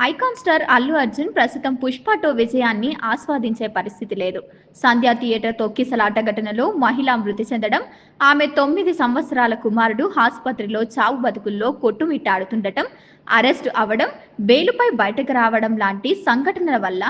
Icon star Allu Arjun ప్రస్తుతం 'పుష్ప 2' విజయాన్ని ఆస్వాదించే పరిస్థితి లేదు. సంధ్య థియేటర్ తొక్కిసలాట ఘటనలో మహిళ మృతి చెందడం, ఆమె 9 సంవత్సరాల కుమారుడు ఆసుపత్రిలో చావు బతుకుల్లో కొట్టుమిట్టాడుతుండటం, అరెస్టు అవడం, బెయిలుపై బయటకు రావడం లాంటి సంఘటనల వల్ల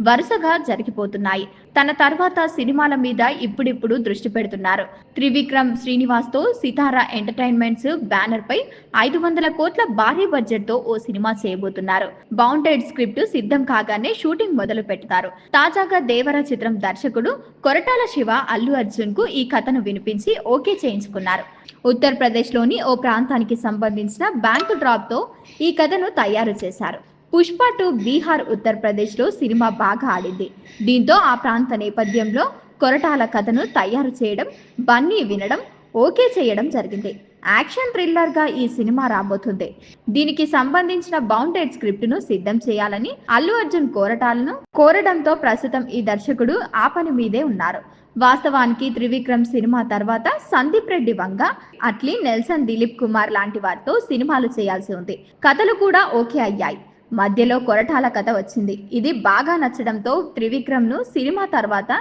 వరుసగా జరిగిపోతున్నాయి. తన తర్వాత సినిమాల మీద ఇప్పుడిప్పుడు దృష్టి పెడుతున్నారు. త్రివిక్రమ్ శ్రీనివాస్తో సితారా ఎంటర్టైన్మెంట్స్ బ్యానర్పై 500 కోట్ల భారీ బడ్జెట్తో ఓ సినిమా చేయబోతున్నారు. బౌండెడ్ స్క్రిప్ట్ సిద్ధం కాగానే షూటింగ్ మొదలు పెడతారు. తాజాగా దేవర చిత్రం దర్శకుడు కొరటాల శివ అల్లు అర్జున్ కు ఈ కథను వినిపించి ఓకే చేయించుకున్నారు. ఉత్తరప్రదేశ్లోని ఓ ప్రాంతానికి సంబంధించిన బ్యాంకు డ్రాప్తో ఈ కథను తయారు చేశారు. 'పుష్ప 2' బీహార్, ఉత్తరప్రదేశ్లో సినిమా బాగా ఆడింది. దీంతో ఆ ప్రాంత నేపథ్యంలో కొరటాల కథను తయారు చేయడం, బన్నీ వినడం, ఓకే చేయడం జరిగింది. యాక్షన్ థ్రిల్లర్గా ఈ సినిమా రాబోతుంది. దీనికి సంబంధించిన బౌండెడ్ స్క్రిప్ట్ను సిద్ధం చేయాలని అల్లు అర్జున్ కోరటాలను కోరడంతో ప్రస్తుతం ఈ దర్శకుడు ఆ పని మీదే ఉన్నారు. వాస్తవానికి త్రివిక్రమ్ సినిమా తర్వాత సందీప్ రెడ్డి వంగ, అట్లీ నెల్సన్ దిలీప్ కుమార్ లాంటి వారితో సినిమాలు చేయాల్సి ఉంది. కథలు కూడా ఓకే అయ్యాయి. మధ్యలో కొరటాల కథ వచ్చింది. ఇది బాగా నచ్చడంతో త్రివిక్రమ్ను సినిమా తర్వాత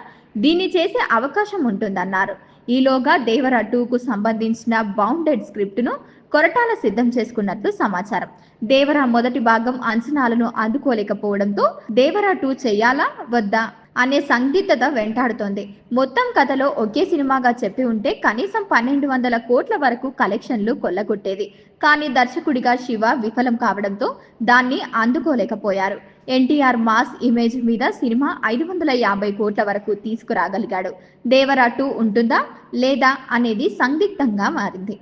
దీన్ని చేసే అవకాశం ఉంటుందన్నారు. ఈలోగా దేవర 2కు సంబంధించిన బౌండెడ్ స్క్రిప్ట్ను కొరటాల సిద్ధం చేసుకున్నట్లు సమాచారం. దేవర మొదటి భాగం అంచనాలను అందుకోలేకపోవడంతో దేవర 2 చేయాలా వద్దా అనే సందిగ్ధత వెంటాడుతోంది. మొత్తం కథలో ఒకే సినిమాగా చెప్పి ఉంటే కనీసం 1200 కోట్ల వరకు కలెక్షన్లు కొల్లగొట్టేది. కానీ దర్శకుడిగా శివ విఫలం కావడంతో దాన్ని అందుకోలేకపోయారు. ఎన్టీఆర్ మాస్ ఇమేజ్ మీద సినిమా 550 కోట్ల వరకు తీసుకురాగలిగాడు. దేవర 2 ఉంటుందా లేదా అనేది సందిగ్ధంగా మారింది.